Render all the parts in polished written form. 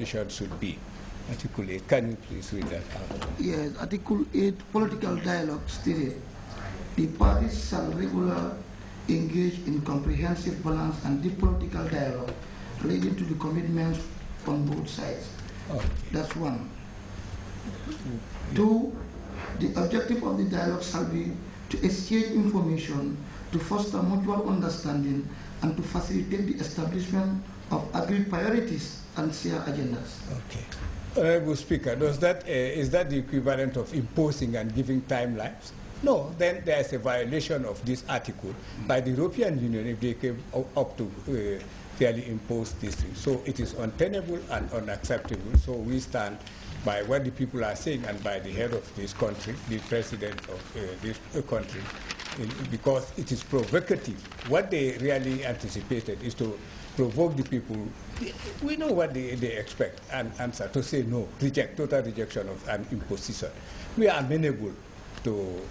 conditions should be. Article 8, can you please read that out? Yes, Article 8, political dialogue stated, the parties shall regularly engage in comprehensive, balanced, and deep political dialogue relating to the commitments on both sides. Okay. That's one. Two, the objective of the dialogue shall be to exchange information, to foster mutual understanding, and to facilitate the establishment of agreed priorities and shared agendas. Okay. Honorable Speaker, is that the equivalent of imposing and giving timelines? No, then there is a violation of this article by the European Union if they came up to really impose this thing. So it is untenable and unacceptable. So we stand by what the people are saying and by the head of this country, the president of this country, because it is provocative. What they really anticipated is to provoke the people. We know what they expect and answer, to say no, reject, total rejection of an imposition. We are amenable to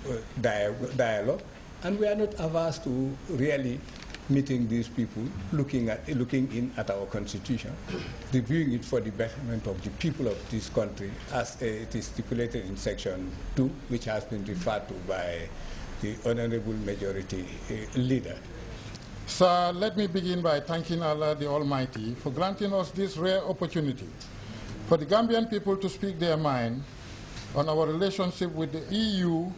dialogue, and we are not averse to really meeting these people, looking in at our constitution, reviewing it for the betterment of the people of this country, as it is stipulated in section 2, which has been referred to by the honorable majority leader. Sir, let me begin by thanking Allah the Almighty for granting us this rare opportunity for the Gambian people to speak their mind on our relationship with the EU.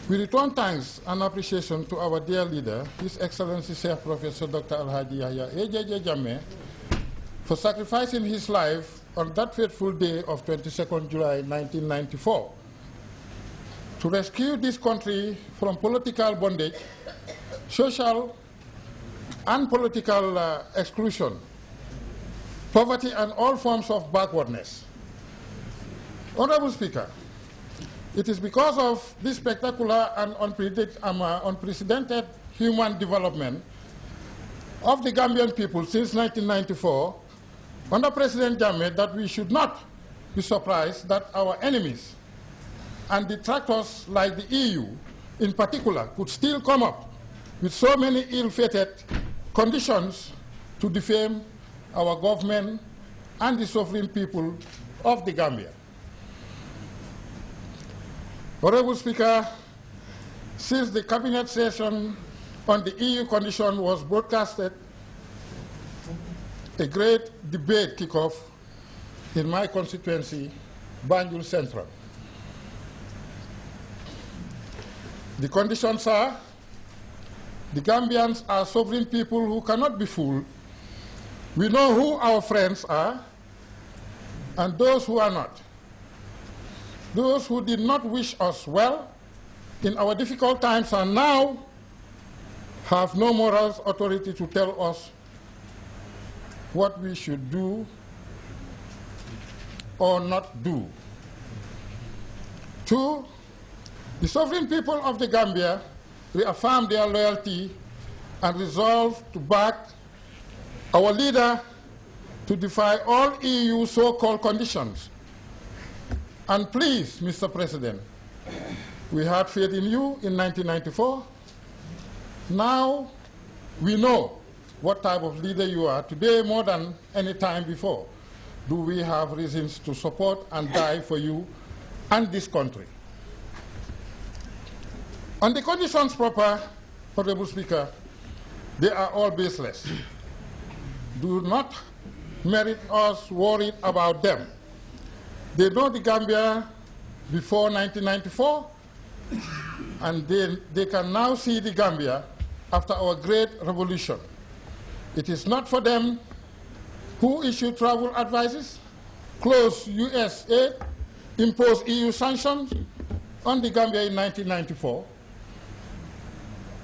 We return thanks and appreciation to our dear leader, His Excellency Chief Professor Dr. Alhaji Yahya AJJ Jammeh, for sacrificing his life on that fateful day of 22nd July 1994 to rescue this country from political bondage, social and political exclusion, poverty, and all forms of backwardness. Honorable Speaker, it is because of this spectacular and unprecedented human development of the Gambian people since 1994 under President Jammeh that we should not be surprised that our enemies and detractors like the EU in particular could still come up with so many ill-fated conditions to defame our government and the sovereign people of the Gambia. Honorable Speaker, since the cabinet session on the EU condition was broadcasted, a great debate kicked off in my constituency, Banjul Central. The conditions are: the Gambians are sovereign people who cannot be fooled. We know who our friends are and those who are not. Those who did not wish us well in our difficult times and now have no moral authority to tell us what we should do or not do. 2, the sovereign people of the Gambia reaffirm their loyalty and resolve to back our leader to defy all EU so-called conditions. And please, Mr. President, we had faith in you in 1994. Now we know what type of leader you are today more than any time before. Do we have reasons to support and die for you and this country? On the conditions proper, Honorable Speaker, they are all baseless. Do not merit us worried about them. They know the Gambia before 1994, and they can now see the Gambia after our great revolution. It is not for them who issue travel advices, close US aid, impose EU sanctions on the Gambia in 1994,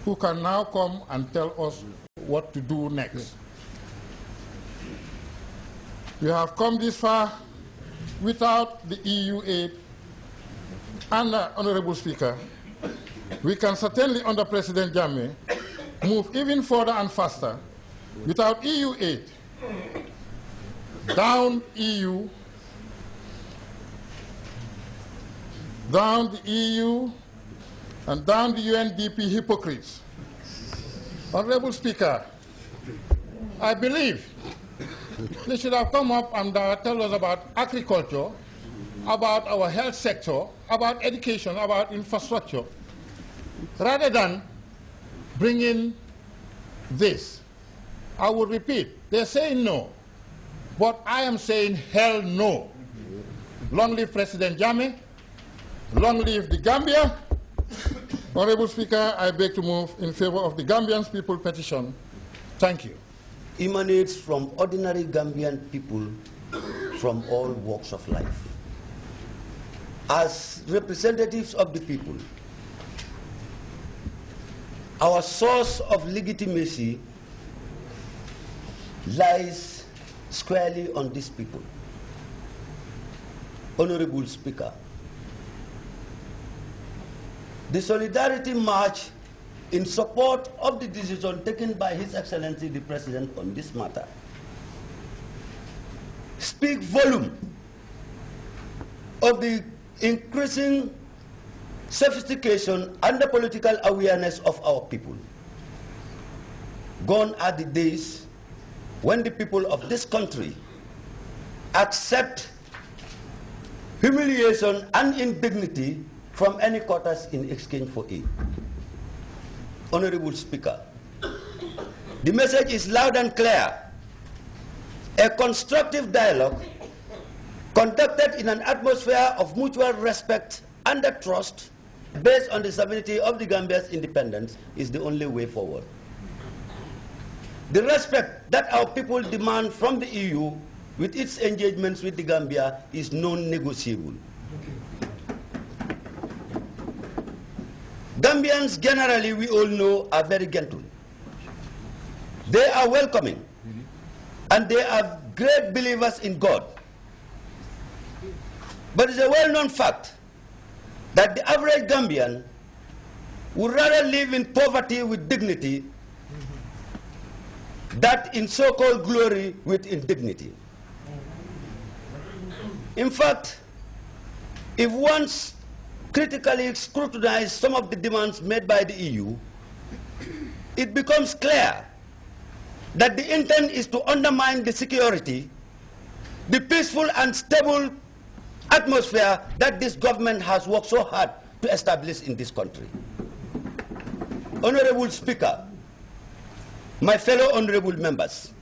who can now come and tell us what to do next. We have come this far without the EU aid, and Honorable Speaker, we can certainly, under President Jammeh, move even further and faster without EU aid. Down EU, down the EU, and down the UNDP hypocrites. Honorable Speaker, I believe They should have come up and tell us about agriculture, about our health sector, about education, about infrastructure, rather than bringing this. I would repeat, they're saying no, but I am saying hell no. Long live President Jammeh, long live the Gambia. Honorable Speaker, I beg to move in favor of the Gambian people petition. Thank you. Emanates from ordinary Gambian people from all walks of life. As representatives of the people, our source of legitimacy lies squarely on these people. Honorable Speaker, the Solidarity March in support of the decision taken by His Excellency the President on this matter speak volume of the increasing sophistication and the political awareness of our people. Gone are the days when the people of this country accept humiliation and indignity from any quarters in exchange for aid. Honorable Speaker, the message is loud and clear. A constructive dialogue conducted in an atmosphere of mutual respect and trust based on the stability of the Gambia's independence is the only way forward. The respect that our people demand from the EU with its engagements with the Gambia is non-negotiable. Gambians generally, we all know, are very gentle. They are welcoming, and they are great believers in God. But it's a well-known fact that the average Gambian would rather live in poverty with dignity than in so-called glory with indignity. In fact, if once critically scrutinize some of the demands made by the EU, it becomes clear that the intent is to undermine the security, the peaceful and stable atmosphere that this government has worked so hard to establish in this country. Honorable Speaker, my fellow honorable members,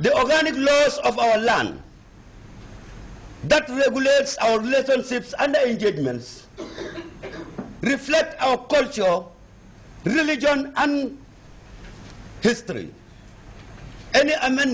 the organic laws of our land that regulates our relationships and engagements reflect our culture, religion, and history. Any amendment